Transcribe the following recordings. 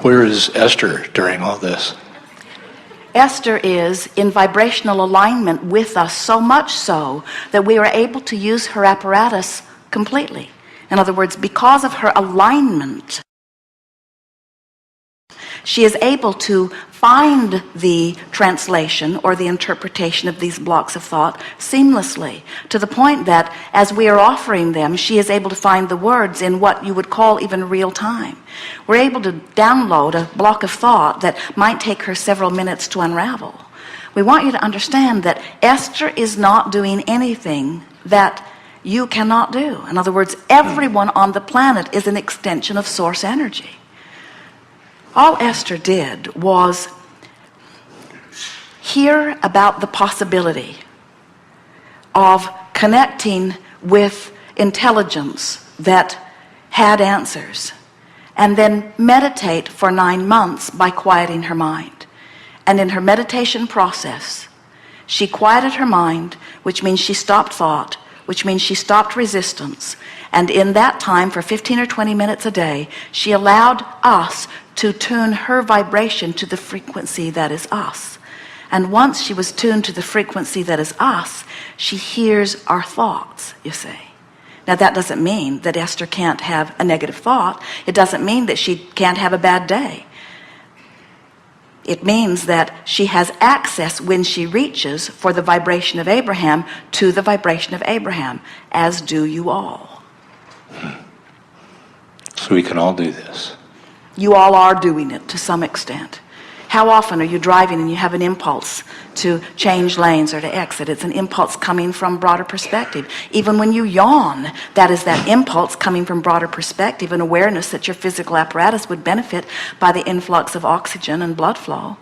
Where is Esther during all this? Esther is in vibrational alignment with us, so much so that we are able to use her apparatus completely. In other words, because of her alignment, she is able to find the translation or the interpretation of these blocks of thought seamlessly, to the point that as we are offering them, she is able to find the words in what you would call even real time. We're able to download a block of thought that might take her several minutes to unravel. We want you to understand that Esther is not doing anything that you cannot do. In other words, everyone on the planet is an extension of source energy. All Esther did was hear about the possibility of connecting with intelligence that had answers, and then meditate for 9 months by quieting her mind. And in her meditation process, she quieted her mind, which means she stopped thought, which means she stopped resistance. And in that time, for 15 or 20 minutes a day, she allowed us to tune her vibration to the frequency that is us. And once she was tuned to the frequency that is us, she hears our thoughts, you see. Now that doesn't mean that Esther can't have a negative thought. It doesn't mean that she can't have a bad day. It means that she has access when she reaches for the vibration of Abraham to the vibration of Abraham, as do you all. So we can all do this. You all are doing it to some extent. How often are you driving and you have an impulse to change lanes or to exit? It's an impulse coming from broader perspective. Even when you yawn, that is that impulse coming from broader perspective and awareness that your physical apparatus would benefit by the influx of oxygen and blood flow.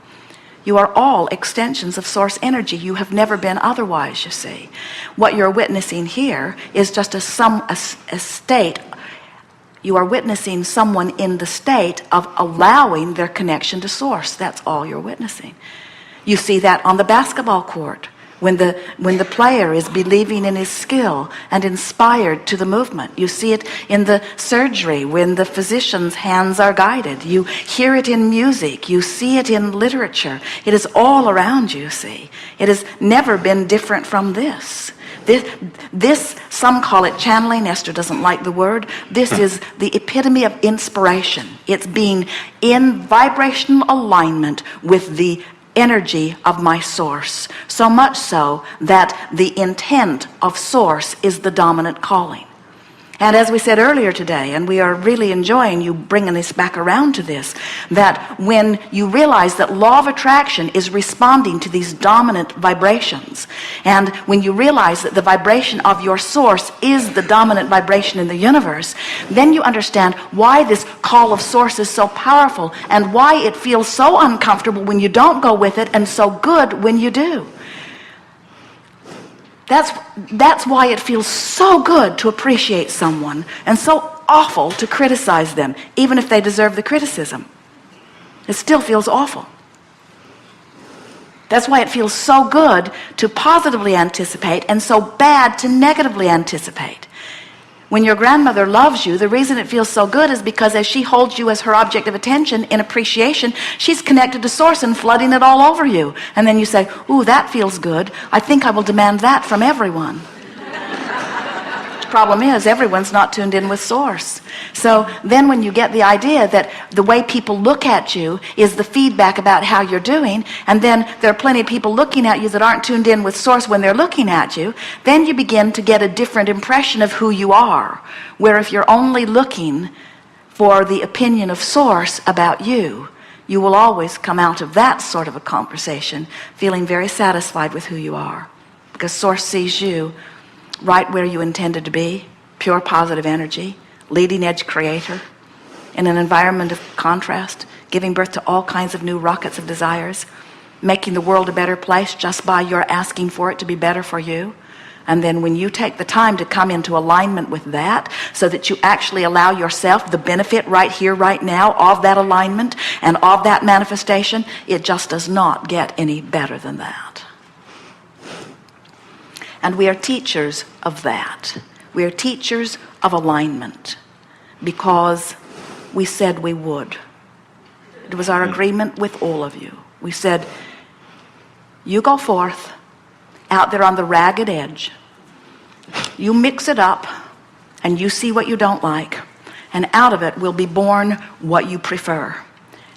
You are all extensions of source energy. You have never been otherwise, you see. What you're witnessing here is just a state. You are witnessing someone in the state of allowing their connection to source. That's all you're witnessing. You see that on the basketball court when the player is believing in his skill and inspired to the movement. You see it in the surgery when the physician's hands are guided. You hear it in music. You see it in literature. It is all around you, see. It has never been different from this. This, some call it channeling. Esther doesn't like the word. This is the epitome of inspiration. It's being in vibrational alignment with the energy of my source. So much so that the intent of source is the dominant calling. And as we said earlier today, and we are really enjoying you bringing this back around to this, that when you realize that law of attraction is responding to these dominant vibrations, and when you realize that the vibration of your source is the dominant vibration in the universe, then you understand why this call of source is so powerful and why it feels so uncomfortable when you don't go with it and so good when you do. That's why it feels so good to appreciate someone and so awful to criticize them, even if they deserve the criticism. It still feels awful. That's why it feels so good to positively anticipate and so bad to negatively anticipate. When your grandmother loves you, the reason it feels so good is because as she holds you as her object of attention in appreciation, she's connected to source and flooding it all over you. And then you say, ooh, that feels good. I think I will demand that from everyone. Problem is, everyone's not tuned in with source. So then when you get the idea that the way people look at you is the feedback about how you're doing, and then there are plenty of people looking at you that aren't tuned in with source when they're looking at you, then you begin to get a different impression of who you are. Where if you're only looking for the opinion of source about you, you will always come out of that sort of a conversation feeling very satisfied with who you are. Because source sees you right where you intended to be, pure positive energy, leading edge creator, in an environment of contrast, giving birth to all kinds of new rockets of desires, making the world a better place just by your asking for it to be better for you. And then when you take the time to come into alignment with that, so that you actually allow yourself the benefit right here, right now of that alignment and of that manifestation, it just does not get any better than that. And we are teachers of that. We are teachers of alignment because we said we would. It was our agreement with all of you. We said, you go forth out there on the ragged edge. You mix it up and you see what you don't like. And out of it will be born what you prefer.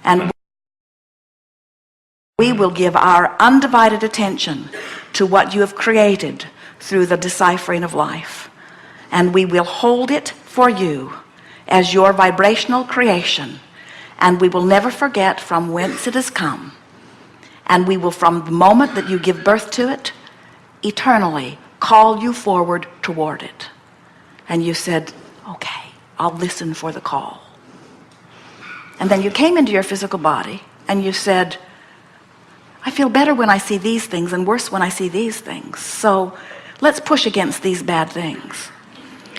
And we will give our undivided attention to what you have created through the deciphering of life. And we will hold it for you as your vibrational creation. And we will never forget from whence it has come. And we will, from the moment that you give birth to it, eternally call you forward toward it. And you said, okay, I'll listen for the call. And then you came into your physical body and you said, I feel better when I see these things and worse when I see these things. So let's push against these bad things.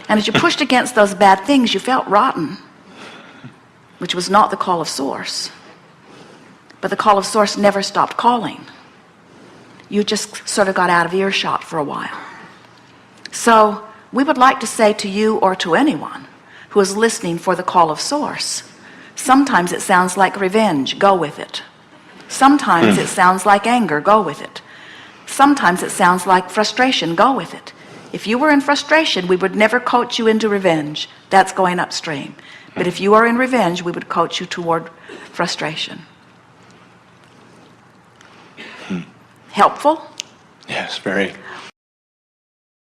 And as you pushed against those bad things, you felt rotten, which was not the call of Source. But the call of Source never stopped calling. You just sort of got out of earshot for a while. So we would like to say to you or to anyone who is listening for the call of Source, sometimes it sounds like revenge, go with it. Sometimes it sounds like anger, go with it. Sometimes it sounds like frustration, go with it. If you were in frustration, we would never coach you into revenge. That's going upstream. But if you are in revenge, we would coach you toward frustration. Helpful? Yes, very.